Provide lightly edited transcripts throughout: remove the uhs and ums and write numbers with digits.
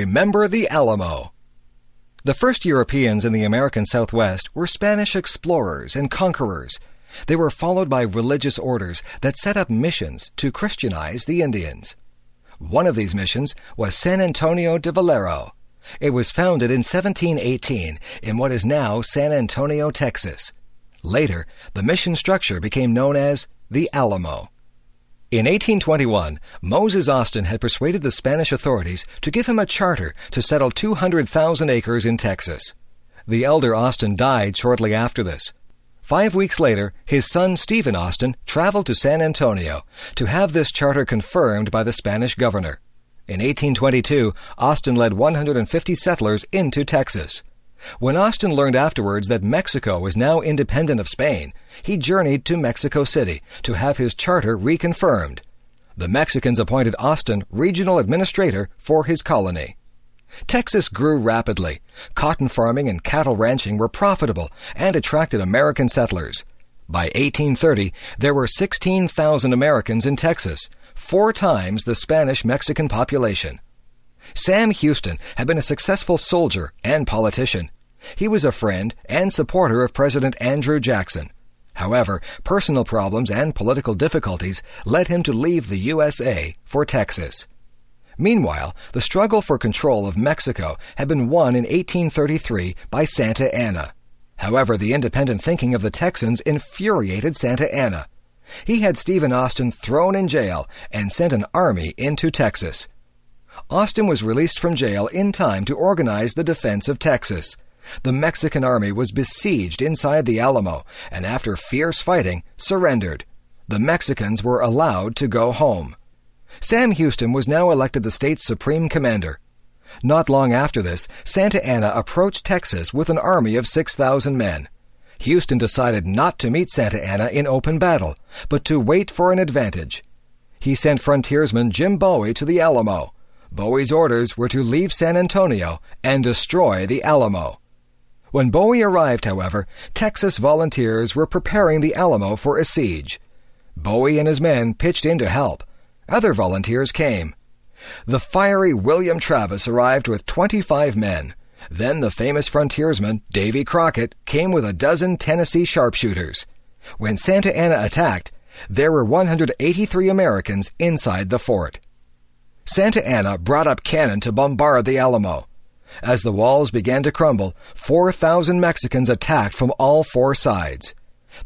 Remember the Alamo. The first Europeans in the American Southwest were Spanish explorers and conquerors. They were followed by religious orders that set up missions to Christianize the Indians. One of these missions was San Antonio de Valero. It was founded in 1718 in what is now San Antonio, Texas. Later, the mission structure became known as the Alamo. In 1821, Moses Austin had persuaded the Spanish authorities to give him a charter to settle 200,000 acres in Texas. The elder Austin died shortly after this. 5 weeks later, his son Stephen Austin traveled to San Antonio to have this charter confirmed by the Spanish governor. In 1822, Austin led 150 settlers into Texas. When Austin learned afterwards that Mexico was now independent of Spain, he journeyed to Mexico City to have his charter reconfirmed. The Mexicans appointed Austin regional administrator for his colony. Texas grew rapidly. Cotton farming and cattle ranching were profitable and attracted American settlers. By 1830, there were 16,000 Americans in Texas, 4 times the Spanish-Mexican population. Sam Houston had been a successful soldier and politician. He was a friend and supporter of President Andrew Jackson. However, personal problems and political difficulties led him to leave the USA for Texas. Meanwhile, the struggle for control of Mexico had been won in 1833 by Santa Anna. However, the independent thinking of the Texans infuriated Santa Anna. He had Stephen Austin thrown in jail and sent an army into Texas. Austin was released from jail in time to organize the defense of Texas. The Mexican army was besieged inside the Alamo, and after fierce fighting, surrendered. The Mexicans were allowed to go home. Sam Houston was now elected the state's supreme commander. Not long after this, Santa Anna approached Texas with an army of 6,000 men. Houston decided not to meet Santa Anna in open battle, but to wait for an advantage. He sent frontiersman Jim Bowie to the Alamo. Bowie's orders were to leave San Antonio and destroy the Alamo. When Bowie arrived, however, Texas volunteers were preparing the Alamo for a siege. Bowie and his men pitched in to help. Other volunteers came. The fiery William Travis arrived with 25 men. Then the famous frontiersman, Davy Crockett, came with a dozen Tennessee sharpshooters. When Santa Anna attacked, there were 183 Americans inside the fort. Santa Anna brought up cannon to bombard the Alamo. As the walls began to crumble, 4,000 Mexicans attacked from all 4 sides.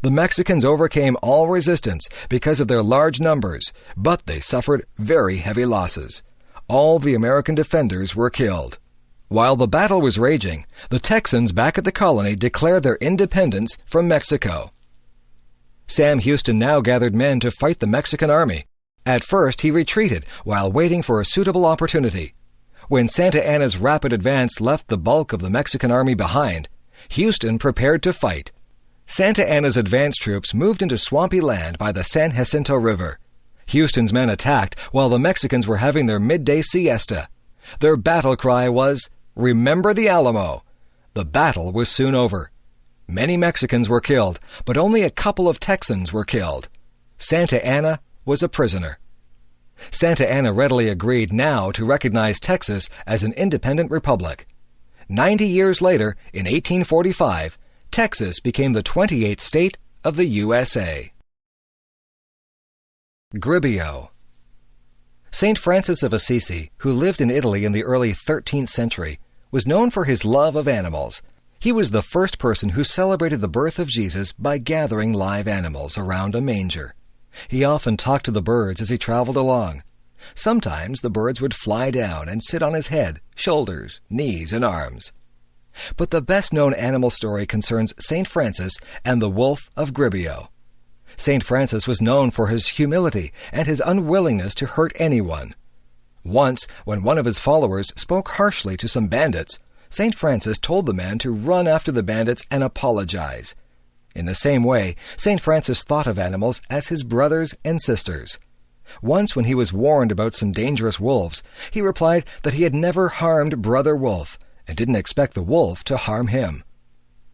The Mexicans overcame all resistance because of their large numbers, but they suffered very heavy losses. All the American defenders were killed. While the battle was raging, the Texans back at the colony declared their independence from Mexico. Sam Houston now gathered men to fight the Mexican army. At first, he retreated while waiting for a suitable opportunity. When Santa Anna's rapid advance left the bulk of the Mexican army behind, Houston prepared to fight. Santa Anna's advance troops moved into swampy land by the San Jacinto River. Houston's men attacked while the Mexicans were having their midday siesta. Their battle cry was, "Remember the Alamo!" The battle was soon over. Many Mexicans were killed, but only a couple of Texans were killed. Santa Anna was a prisoner. Santa Anna readily agreed now to recognize Texas as an independent republic. 90 years later, in 1845, Texas became the 28th state of the USA. Gribio. Saint Francis of Assisi, who lived in Italy in the early 13th century, was known for his love of animals. He was the first person who celebrated the birth of Jesus by gathering live animals around a manger. He often talked to the birds as he traveled along. Sometimes the birds would fly down and sit on his head, shoulders, knees, and arms. But the best-known animal story concerns Saint Francis and the wolf of Gribio. Saint Francis was known for his humility and his unwillingness to hurt anyone. Once, when one of his followers spoke harshly to some bandits, Saint Francis told the man to run after the bandits and apologize. In the same way, Saint Francis thought of animals as his brothers and sisters. Once when he was warned about some dangerous wolves, he replied that he had never harmed Brother Wolf and didn't expect the wolf to harm him.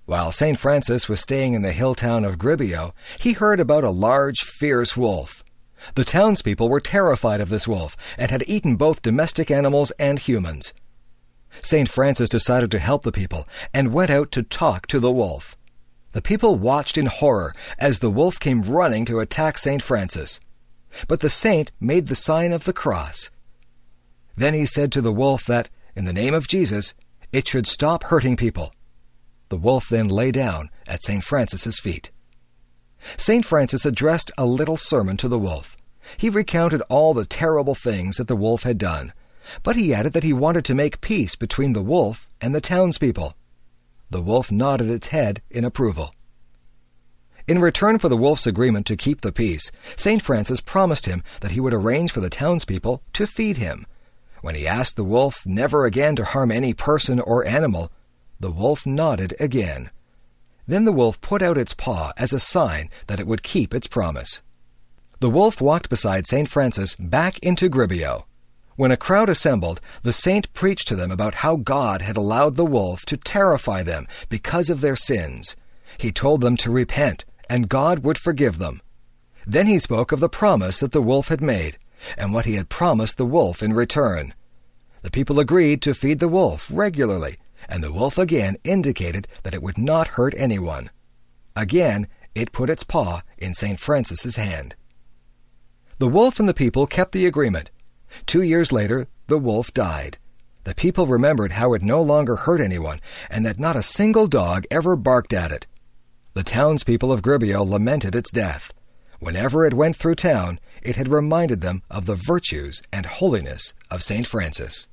While Saint Francis was staying in the hill town of Gribio, he heard about a large, fierce wolf. The townspeople were terrified of this wolf and had eaten both domestic animals and humans. St. Francis decided to help the people and went out to talk to the wolf. The people watched in horror as the wolf came running to attack St. Francis. But the saint made the sign of the cross. Then he said to the wolf that, in the name of Jesus, it should stop hurting people. The wolf then lay down at St. Francis's feet. St. Francis addressed a little sermon to the wolf. He recounted all the terrible things that the wolf had done, but he added that he wanted to make peace between the wolf and the townspeople. The wolf nodded its head in approval. In return for the wolf's agreement to keep the peace, St. Francis promised him that he would arrange for the townspeople to feed him. When he asked the wolf never again to harm any person or animal, the wolf nodded again. Then the wolf put out its paw as a sign that it would keep its promise. The wolf walked beside St. Francis back into Gribio. When a crowd assembled, the saint preached to them about how God had allowed the wolf to terrify them because of their sins. He told them to repent, and God would forgive them. Then he spoke of the promise that the wolf had made, and what he had promised the wolf in return. The people agreed to feed the wolf regularly, and the wolf again indicated that it would not hurt anyone. Again, it put its paw in St. Francis's hand. The wolf and the people kept the agreement. 2 years later, the wolf died. The people remembered how it no longer hurt anyone, and that not a single dog ever barked at it. The townspeople of Gribio lamented its death. Whenever it went through town, it had reminded them of the virtues and holiness of St. Francis.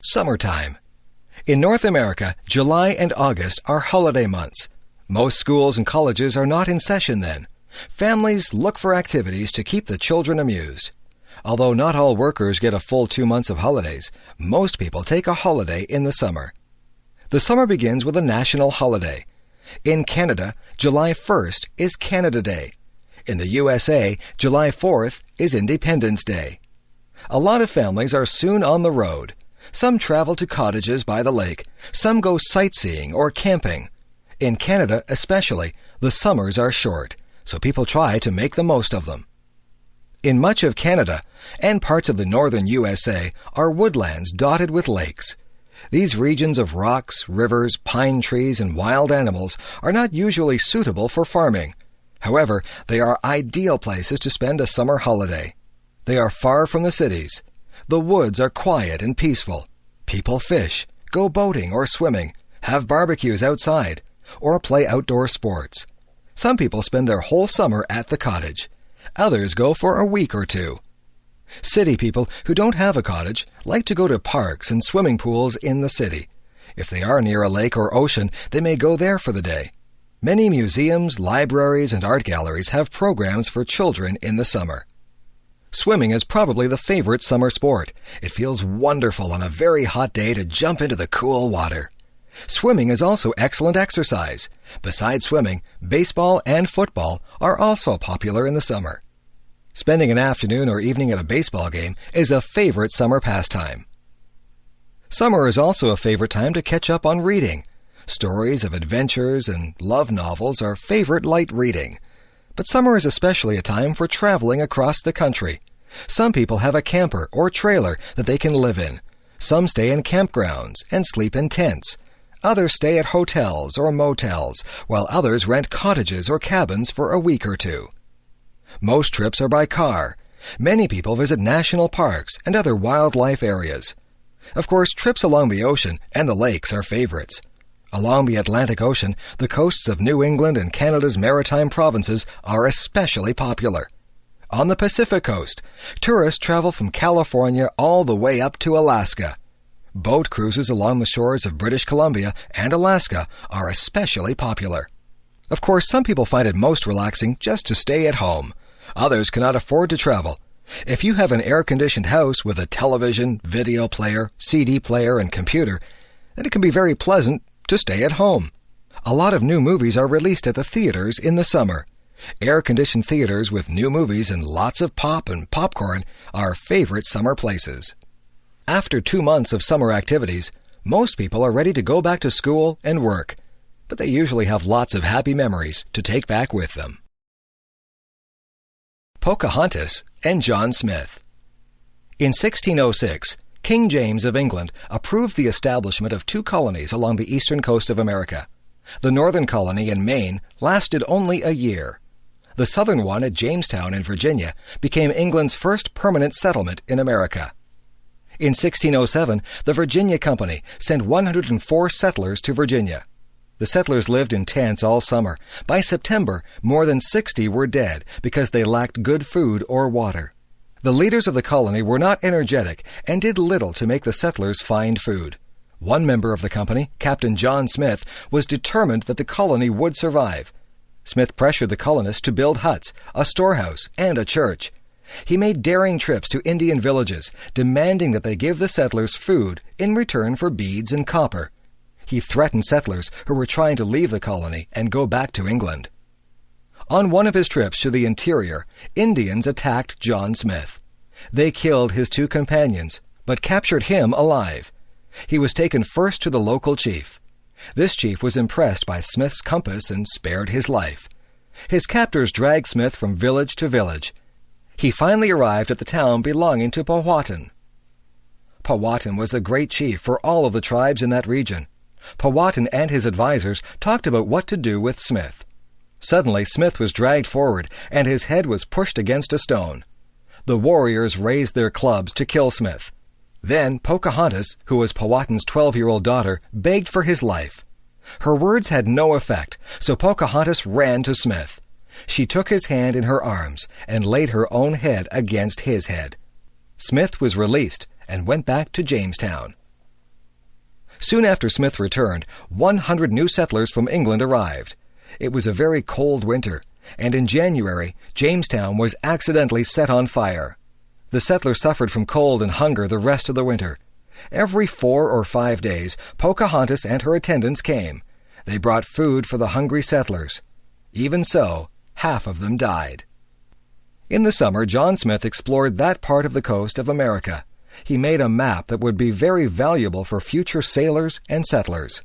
Summertime. In North America, July and August are holiday months. Most schools and colleges are not in session then. Families look for activities to keep the children amused. Although not all workers get a full 2 months of holidays, most people take a holiday in the summer. The summer begins with a national holiday. In Canada, July 1st is Canada Day. In the USA, July 4th is Independence Day. A lot of families are soon on the road. Some travel to cottages by the lake. Some go sightseeing or camping. In Canada especially, the summers are short, so people try to make the most of them. In much of Canada and parts of the northern USA are woodlands dotted with lakes. These regions of rocks, rivers, pine trees, and wild animals are not usually suitable for farming. However, they are ideal places to spend a summer holiday. They are far from the cities. The woods are quiet and peaceful. People fish, go boating or swimming, have barbecues outside, or play outdoor sports. Some people spend their whole summer at the cottage. Others go for a week or two. City people who don't have a cottage like to go to parks and swimming pools in the city. If they are near a lake or ocean, they may go there for the day. Many museums, libraries, and art galleries have programs for children in the summer. Swimming is probably the favorite summer sport. It feels wonderful on a very hot day to jump into the cool water. Swimming is also excellent exercise. Besides swimming, baseball and football are also popular in the summer. Spending an afternoon or evening at a baseball game is a favorite summer pastime. Summer is also a favorite time to catch up on reading. Stories of adventures and love novels are favorite light reading. But summer is especially a time for traveling across the country. Some people have a camper or trailer that they can live in. Some stay in campgrounds and sleep in tents. Others stay at hotels or motels, while others rent cottages or cabins for a week or two. Most trips are by car. Many people visit national parks and other wildlife areas. Of course, trips along the ocean and the lakes are favorites. Along the Atlantic Ocean, the coasts of New England and Canada's maritime provinces are especially popular. On the Pacific coast, tourists travel from California all the way up to Alaska. Boat cruises along the shores of British Columbia and Alaska are especially popular. Of course, some people find it most relaxing just to stay at home. Others cannot afford to travel. If you have an air-conditioned house with a television, video player, CD player, and computer, then it can be very pleasant to stay at home. A lot of new movies are released at the theaters in the summer. Air-conditioned theaters with new movies and lots of pop and popcorn are favorite summer places. After 2 months of summer activities, most people are ready to go back to school and work, but they usually have lots of happy memories to take back with them. Pocahontas and John Smith. In 1606, King James of England approved the establishment of 2 colonies along the eastern coast of America. The northern colony in Maine lasted only a year. The southern one at Jamestown in Virginia became England's first permanent settlement in America. In 1607, the Virginia Company sent 104 settlers to Virginia. The settlers lived in tents all summer. By September, more than 60 were dead because they lacked good food or water. The leaders of the colony were not energetic and did little to make the settlers find food. One member of the company, Captain John Smith, was determined that the colony would survive. Smith pressured the colonists to build huts, a storehouse, and a church. He made daring trips to Indian villages, demanding that they give the settlers food in return for beads and copper. He threatened settlers who were trying to leave the colony and go back to England. On one of his trips to the interior, Indians attacked John Smith. They killed his 2 companions, but captured him alive. He was taken first to the local chief. This chief was impressed by Smith's compass and spared his life. His captors dragged Smith from village to village. He finally arrived at the town belonging to Powhatan. Powhatan was a great chief for all of the tribes in that region. Powhatan and his advisers talked about what to do with Smith. Suddenly, Smith was dragged forward, and his head was pushed against a stone. The warriors raised their clubs to kill Smith. Then Pocahontas, who was Powhatan's 12-year-old daughter, begged for his life. Her words had no effect, so Pocahontas ran to Smith. She took his hand in her arms and laid her own head against his head. Smith was released and went back to Jamestown. Soon after Smith returned, 100 new settlers from England arrived. It was a very cold winter, and in January, Jamestown was accidentally set on fire. The settlers suffered from cold and hunger the rest of the winter. Every 4 or 5 days, Pocahontas and her attendants came. They brought food for the hungry settlers. Even so, half of them died. In the summer, John Smith explored that part of the coast of America. He made a map that would be very valuable for future sailors and settlers.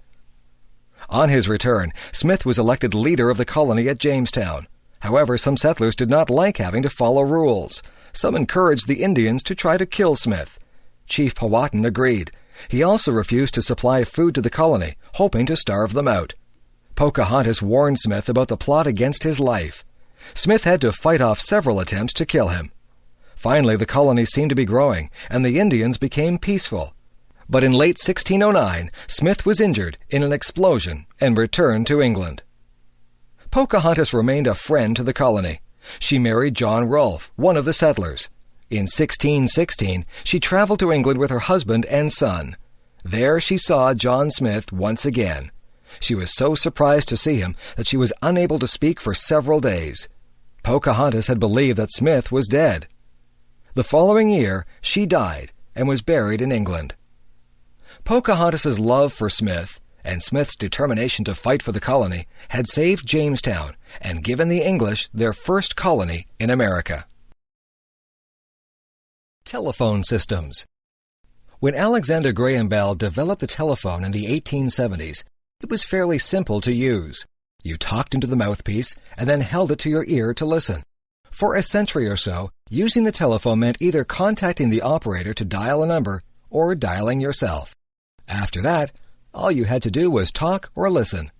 On his return, Smith was elected leader of the colony at Jamestown. However, some settlers did not like having to follow rules. Some encouraged the Indians to try to kill Smith. Chief Powhatan agreed. He also refused to supply food to the colony, hoping to starve them out. Pocahontas warned Smith about the plot against his life. Smith had to fight off several attempts to kill him. Finally, the colony seemed to be growing, and the Indians became peaceful. But in late 1609, Smith was injured in an explosion and returned to England. Pocahontas remained a friend to the colony. She married John Rolfe, one of the settlers. In 1616, she traveled to England with her husband and son. There she saw John Smith once again. She was so surprised to see him that she was unable to speak for several days. Pocahontas had believed that Smith was dead. The following year, she died and was buried in England. Pocahontas's love for Smith and Smith's determination to fight for the colony had saved Jamestown and given the English their first colony in America. Telephone systems. When Alexander Graham Bell developed the telephone in the 1870s, it was fairly simple to use. You talked into the mouthpiece and then held it to your ear to listen. For a century or so, using the telephone meant either contacting the operator to dial a number or dialing yourself. After that, all you had to do was talk or listen.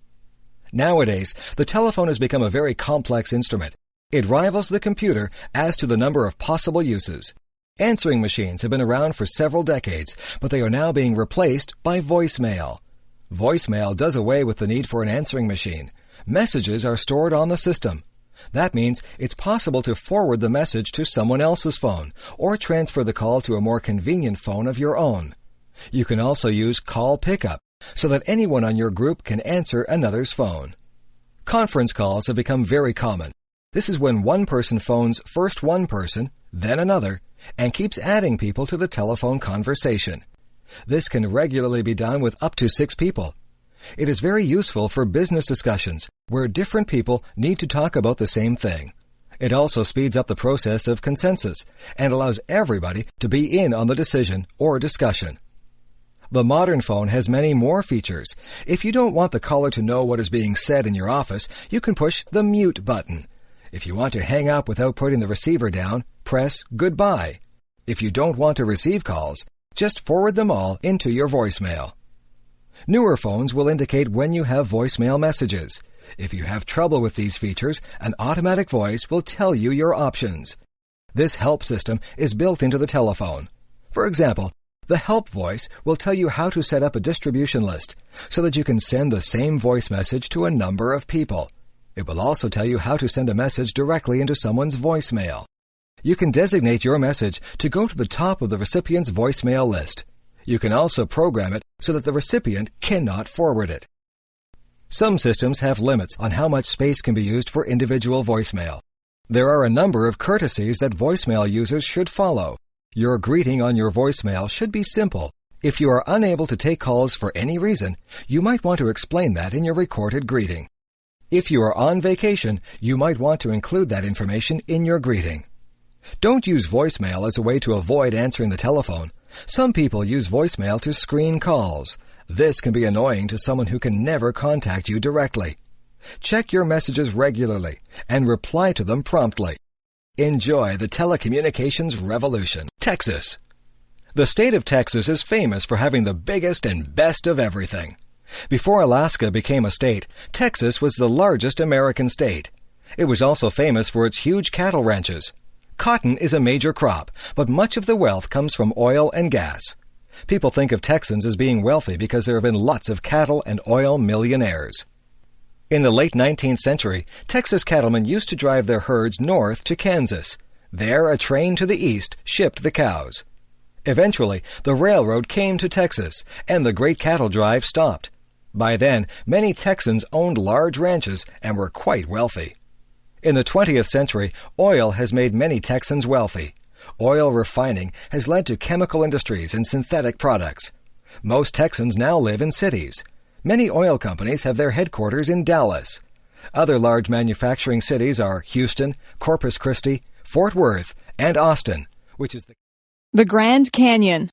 Nowadays, the telephone has become a very complex instrument. It rivals the computer as to the number of possible uses. Answering machines have been around for several decades, but they are now being replaced by voicemail. Voicemail does away with the need for an answering machine. Messages are stored on the system. That means it's possible to forward the message to someone else's phone or transfer the call to a more convenient phone of your own. You can also use call pickup so that anyone on your group can answer another's phone. Conference calls have become very common. This is when one person phones first one person, then another, and keeps adding people to the telephone conversation. This can regularly be done with up to 6 people. It is very useful for business discussions where different people need to talk about the same thing. It also speeds up the process of consensus and allows everybody to be in on the decision or discussion. The modern phone has many more features. If you don't want the caller to know what is being said in your office, you can push the mute button. If you want to hang up without putting the receiver down, press goodbye. If you don't want to receive calls, Just forward them all into your voicemail. Newer phones will indicate when you have voicemail messages. If you have trouble with these features, an automatic voice will tell you your options. This help system is built into the telephone. For example, the help voice will tell you how to set up a distribution list so that you can send the same voice message to a number of people. It will also tell you how to send a message directly into someone's voicemail. You can designate your message to go to the top of the recipient's voicemail list. You can also program it so that the recipient cannot forward it. Some systems have limits on how much space can be used for individual voicemail. There are a number of courtesies that voicemail users should follow. Your greeting on your voicemail should be simple. If you are unable to take calls for any reason, you might want to explain that in your recorded greeting. If you are on vacation, you might want to include that information in your greeting. Don't use voicemail as a way to avoid answering the telephone. Some people use voicemail to screen calls. This can be annoying to someone who can never contact you directly. Check your messages regularly and reply to them promptly. Enjoy the telecommunications revolution. Texas. The state of Texas is famous for having the biggest and best of everything. Before Alaska became a state, Texas was the largest American state. It was also famous for its huge cattle ranches. Cotton is a major crop, but much of the wealth comes from oil and gas. People think of Texans as being wealthy because there have been lots of cattle and oil millionaires. In the late 19th century, Texas cattlemen used to drive their herds north to Kansas. There, a train to the east shipped the cows. Eventually, the railroad came to Texas, and the great cattle drive stopped. By then, many Texans owned large ranches and were quite wealthy. In the 20th century, oil has made many Texans wealthy. Oil refining has led to chemical industries and synthetic products. Most Texans now live in cities. Many oil companies have their headquarters in Dallas. Other large manufacturing cities are Houston, Corpus Christi, Fort Worth, and Austin, which is the Grand Canyon.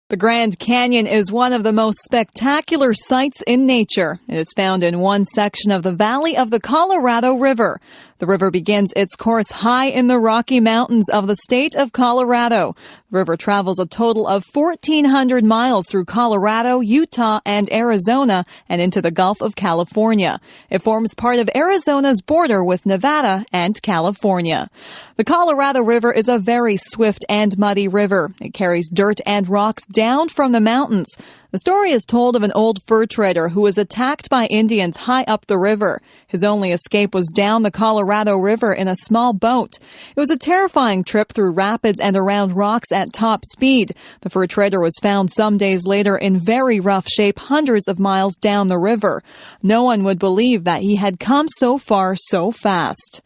The Grand Canyon is one of the most spectacular sights in nature. It is found in one section of the valley of the Colorado River. The river begins its course high in the Rocky Mountains of the state of Colorado. The river travels a total of 1,400 miles through Colorado, Utah, and Arizona, and into the Gulf of California. It forms part of Arizona's border with Nevada and California. The Colorado River is a very swift and muddy river. It carries dirt and rocks down from the mountains. The story is told of an old fur trader who was attacked by Indians high up the river. His only escape was down the Colorado River in a small boat. It was a terrifying trip through rapids and around rocks at top speed. The fur trader was found some days later in very rough shape hundreds of miles down the river. No one would believe that he had come so far so fast.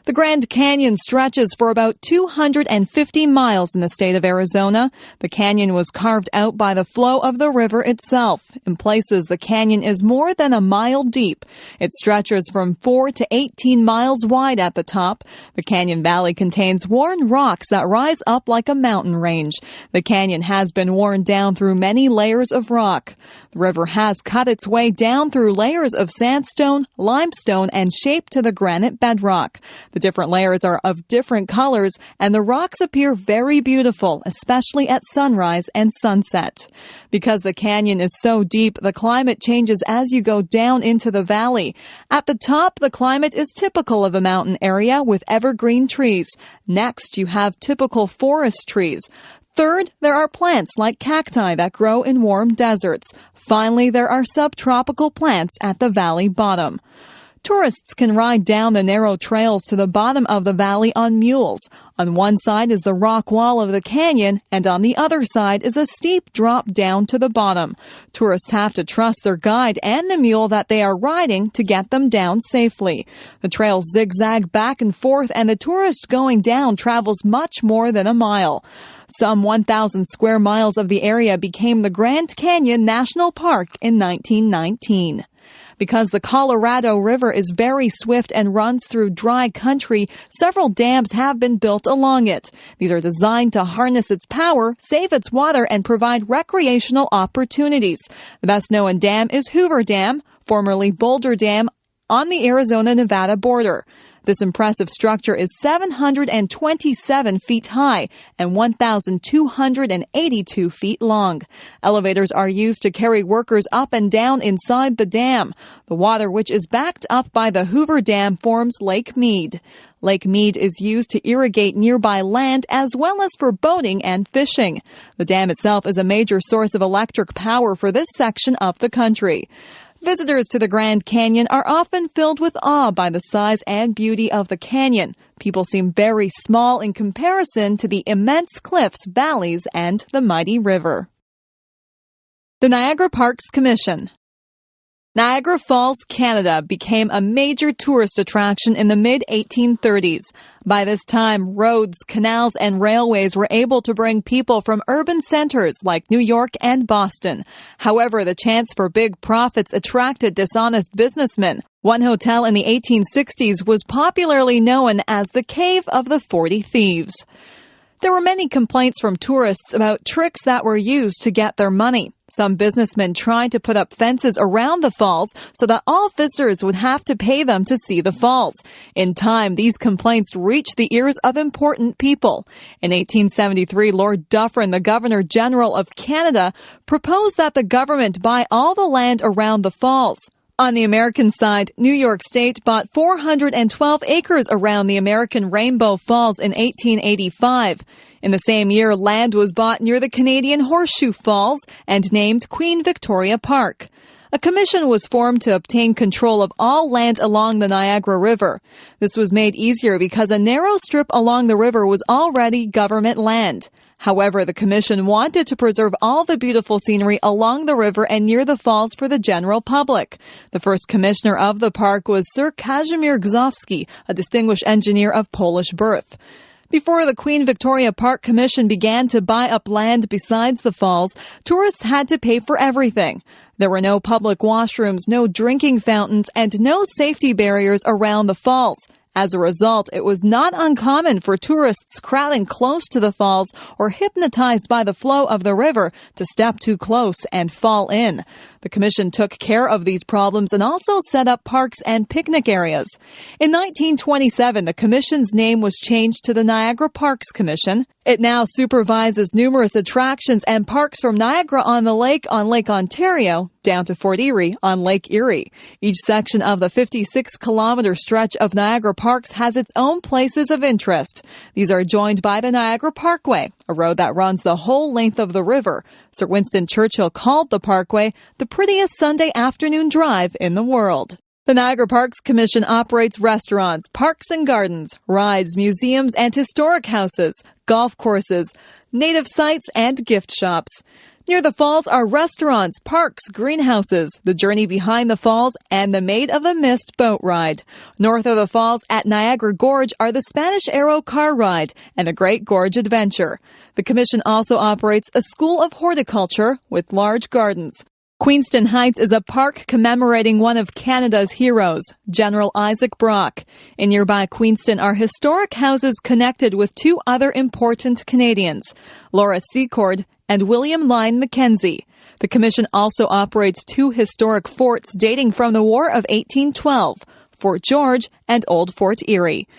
The Grand Canyon stretches for about 250 miles in the state of Arizona. The canyon was carved out by the flow of the river itself. In places, the canyon is more than a mile deep. It stretches from 4 to 18 miles wide at the top. The canyon valley contains worn rocks that rise up like a mountain range. The canyon has been worn down through many layers of rock. The river has cut its way down through layers of sandstone, limestone, and shaped to the granite bedrock. The different layers are of different colors, and the rocks appear very beautiful, especially at sunrise and sunset. Because the canyon is so deep, the climate changes as you go down into the valley. At the top, the climate is typical of a mountain area with evergreen trees. Next, you have typical forest trees. Third, there are plants like cacti that grow in warm deserts. Finally, there are subtropical plants at the valley bottom. Tourists can ride down the narrow trails to the bottom of the valley on mules. On one side is the rock wall of the canyon, and on the other side is a steep drop down to the bottom. Tourists have to trust their guide and the mule that they are riding to get them down safely. The trails zigzag back and forth, and the tourist going down travels much more than a mile. Some 1,000 square miles of the area became the Grand Canyon National Park in 1919. Because the Colorado River is very swift and runs through dry country, several dams have been built along it. These are designed to harness its power, save its water, and provide recreational opportunities. The best-known dam is Hoover Dam, formerly Boulder Dam, on the Arizona-Nevada border. This impressive structure is 727 feet high and 1,282 feet long. Elevators are used to carry workers up and down inside the dam. The water, which is backed up by the Hoover Dam, forms Lake Mead. Lake Mead is used to irrigate nearby land as well as for boating and fishing. The dam itself is a major source of electric power for this section of the country. Visitors to the Grand Canyon are often filled with awe by the size and beauty of the canyon. People seem very small in comparison to the immense cliffs, valleys, and the mighty river. The Niagara Parks Commission. Niagara Falls, Canada became a major tourist attraction in the mid-1830s. By this time, roads, canals, and railways were able to bring people from urban centers like New York and Boston. However, the chance for big profits attracted dishonest businessmen. One hotel in the 1860s was popularly known as the Cave of the 40 Thieves. There were many complaints from tourists about tricks that were used to get their money. Some businessmen tried to put up fences around the falls so that all visitors would have to pay them to see the falls. In time, these complaints reached the ears of important people. In 1873, Lord Dufferin, the Governor-General of Canada, proposed that the government buy all the land around the falls. On the American side, New York State bought 412 acres around the American Rainbow Falls in 1885. In the same year, land was bought near the Canadian Horseshoe Falls and named Queen Victoria Park. A commission was formed to obtain control of all land along the Niagara River. This was made easier because a narrow strip along the river was already government land. However, the commission wanted to preserve all the beautiful scenery along the river and near the falls for the general public. The first commissioner of the park was Sir Kazimierz Gzowski, a distinguished engineer of Polish birth. Before the Queen Victoria Park Commission began to buy up land besides the falls, tourists had to pay for everything. There were no public washrooms, no drinking fountains, and no safety barriers around the falls. As a result, it was not uncommon for tourists crowding close to the falls or hypnotized by the flow of the river to step too close and fall in. The commission took care of these problems and also set up parks and picnic areas. In 1927, the commission's name was changed to the Niagara Parks Commission. It now supervises numerous attractions and parks from Niagara-on-the-Lake on Lake Ontario down to Fort Erie on Lake Erie. Each section of the 56-kilometer stretch of Niagara Parks has its own places of interest. These are joined by the Niagara Parkway, a road that runs the whole length of the river. Sir Winston Churchill called the Parkway the prettiest Sunday afternoon drive in the world. The Niagara Parks Commission operates restaurants, parks and gardens, rides, museums and historic houses, golf courses, native sites and gift shops. Near the falls are restaurants, parks, greenhouses, the journey behind the falls, and the Maid of the Mist boat ride. North of the falls at Niagara Gorge are the Spanish Arrow car ride and the Great Gorge Adventure. The Commission also operates a school of horticulture with large gardens. Queenston Heights is a park commemorating one of Canada's heroes, General Isaac Brock. In nearby Queenston are historic houses connected with two other important Canadians, Laura Secord and William Lyon Mackenzie. The Commission also operates two historic forts dating from the War of 1812, Fort George and Old Fort Erie.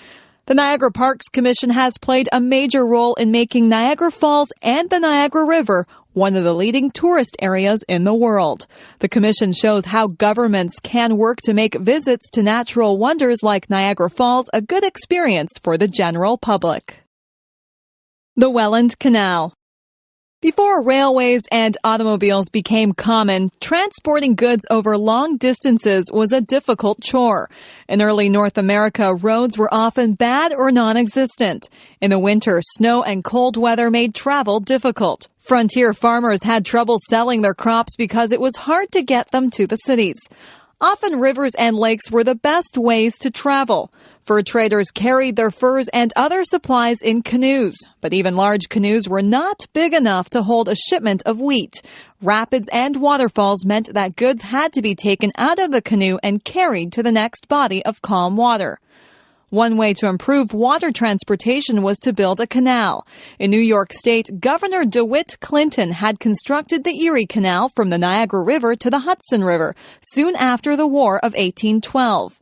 The Niagara Parks Commission has played a major role in making Niagara Falls and the Niagara River one of the leading tourist areas in the world. The Commission shows how governments can work to make visits to natural wonders like Niagara Falls a good experience for the general public. The Welland Canal. Before railways and automobiles became common, transporting goods over long distances was a difficult chore. In early North America, roads were often bad or non-existent. In the winter, snow and cold weather made travel difficult. Frontier farmers had trouble selling their crops because it was hard to get them to the cities. Often rivers and lakes were the best ways to travel. Fur traders carried their furs and other supplies in canoes, but even large canoes were not big enough to hold a shipment of wheat. Rapids and waterfalls meant that goods had to be taken out of the canoe and carried to the next body of calm water. One way to improve water transportation was to build a canal. In New York State, Governor DeWitt Clinton had constructed the Erie Canal from the Niagara River to the Hudson River soon after the War of 1812.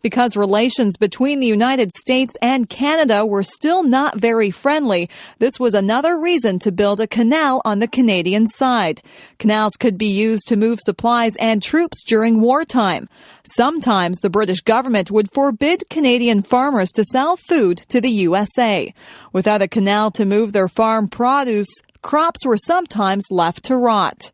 Because relations between the United States and Canada were still not very friendly, this was another reason to build a canal on the Canadian side. Canals could be used to move supplies and troops during wartime. Sometimes the British government would forbid Canadian farmers to sell food to the USA. Without a canal to move their farm produce, crops were sometimes left to rot.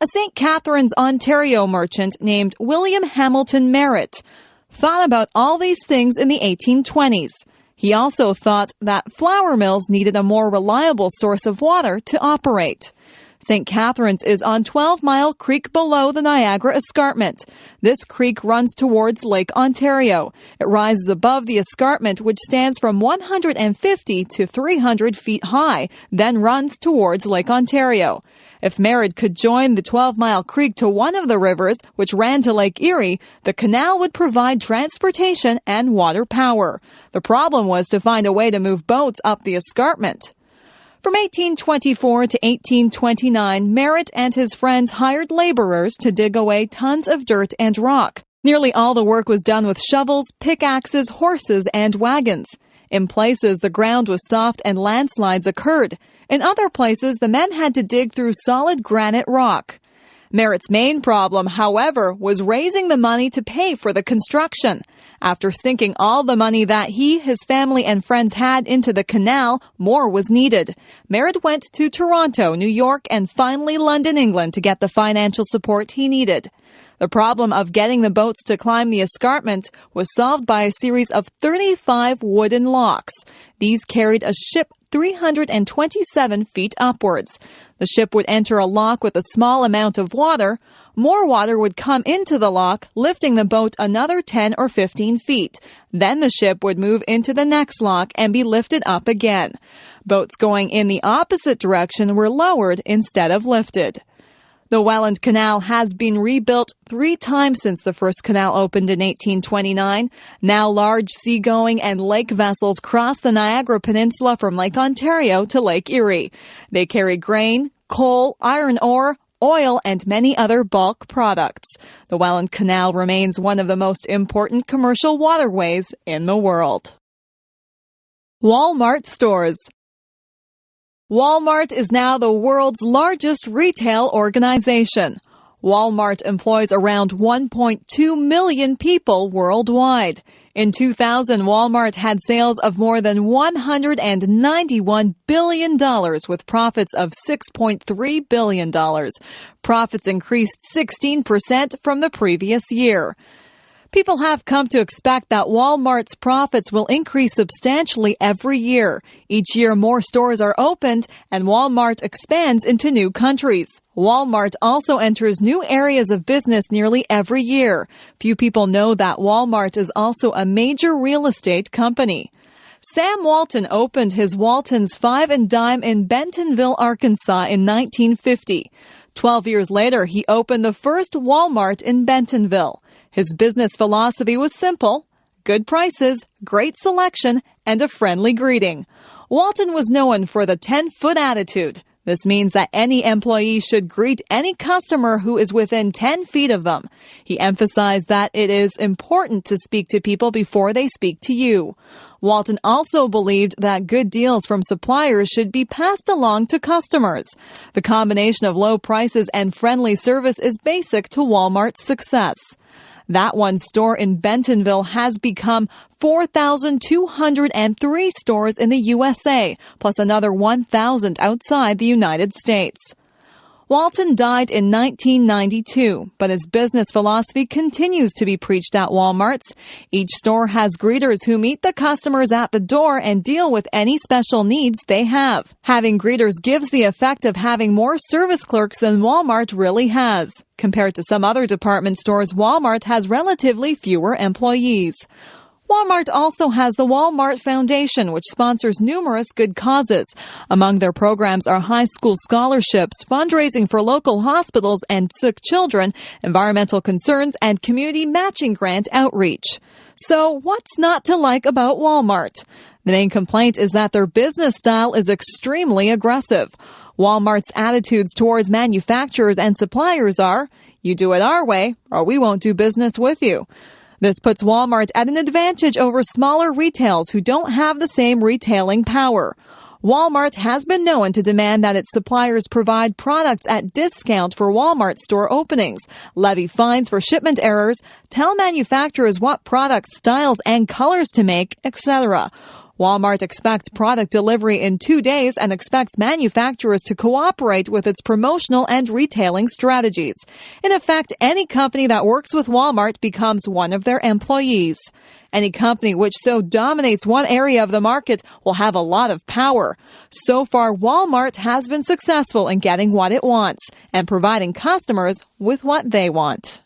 A St. Catharines, Ontario merchant named William Hamilton Merritt thought about all these things in the 1820s. He also thought that flour mills needed a more reliable source of water to operate. St. Catharines is on 12 Mile Creek below the Niagara Escarpment. This creek runs towards Lake Ontario. It rises above the escarpment, which stands from 150 to 300 feet high, then runs towards Lake Ontario. If Merritt could join the 12-mile creek to one of the rivers, which ran to Lake Erie, the canal would provide transportation and water power. The problem was to find a way to move boats up the escarpment. From 1824 to 1829, Merritt and his friends hired laborers to dig away tons of dirt and rock. Nearly all the work was done with shovels, pickaxes, horses, and wagons. In places, the ground was soft and landslides occurred. In other places, the men had to dig through solid granite rock. Merritt's main problem, however, was raising the money to pay for the construction. After sinking all the money that he, his family, and friends had into the canal, more was needed. Merritt went to Toronto, New York, and finally London, England, to get the financial support he needed. The problem of getting the boats to climb the escarpment was solved by a series of 35 wooden locks. These carried a ship 327 feet upwards. The ship would enter a lock with a small amount of water. More water would come into the lock, lifting the boat another 10 or 15 feet. Then the ship would move into the next lock and be lifted up again. Boats going in the opposite direction were lowered instead of lifted. The Welland Canal has been rebuilt 3 times since the first canal opened in 1829. Now large seagoing and lake vessels cross the Niagara Peninsula from Lake Ontario to Lake Erie. They carry grain, coal, iron ore, oil, and many other bulk products. The Welland Canal remains one of the most important commercial waterways in the world. Walmart stores. Walmart is now the world's largest retail organization. Walmart employs around 1.2 million people worldwide. In 2000, Walmart had sales of more than $191 billion with profits of $6.3 billion. Profits increased 16% from the previous year. People have come to expect that Walmart's profits will increase substantially every year. Each year, more stores are opened, and Walmart expands into new countries. Walmart also enters new areas of business nearly every year. Few people know that Walmart is also a major real estate company. Sam Walton opened his Walton's Five and Dime in Bentonville, Arkansas in 1950. 12 years later, he opened the first Walmart in Bentonville. His business philosophy was simple: good prices, great selection, and a friendly greeting. Walton was known for the 10-foot attitude. This means that any employee should greet any customer who is within 10 feet of them. He emphasized that it is important to speak to people before they speak to you. Walton also believed that good deals from suppliers should be passed along to customers. The combination of low prices and friendly service is basic to Walmart's success. That one store in Bentonville has become 4,203 stores in the USA, plus another 1,000 outside the United States. Walton died in 1992, but his business philosophy continues to be preached at Walmart's. Each store has greeters who meet the customers at the door and deal with any special needs they have. Having greeters gives the effect of having more service clerks than Walmart really has. Compared to some other department stores, Walmart has relatively fewer employees. Walmart also has the Walmart Foundation, which sponsors numerous good causes. Among their programs are high school scholarships, fundraising for local hospitals and sick children, environmental concerns, and community matching grant outreach. So, what's not to like about Walmart? The main complaint is that their business style is extremely aggressive. Walmart's attitudes towards manufacturers and suppliers are, you do it our way, or we won't do business with you. This puts Walmart at an advantage over smaller retailers who don't have the same retailing power. Walmart has been known to demand that its suppliers provide products at discount for Walmart store openings, levy fines for shipment errors, tell manufacturers what products, styles, and colors to make, etc. Walmart expects product delivery in 2 days and expects manufacturers to cooperate with its promotional and retailing strategies. In effect, any company that works with Walmart becomes one of their employees. Any company which so dominates one area of the market will have a lot of power. So far, Walmart has been successful in getting what it wants and providing customers with what they want.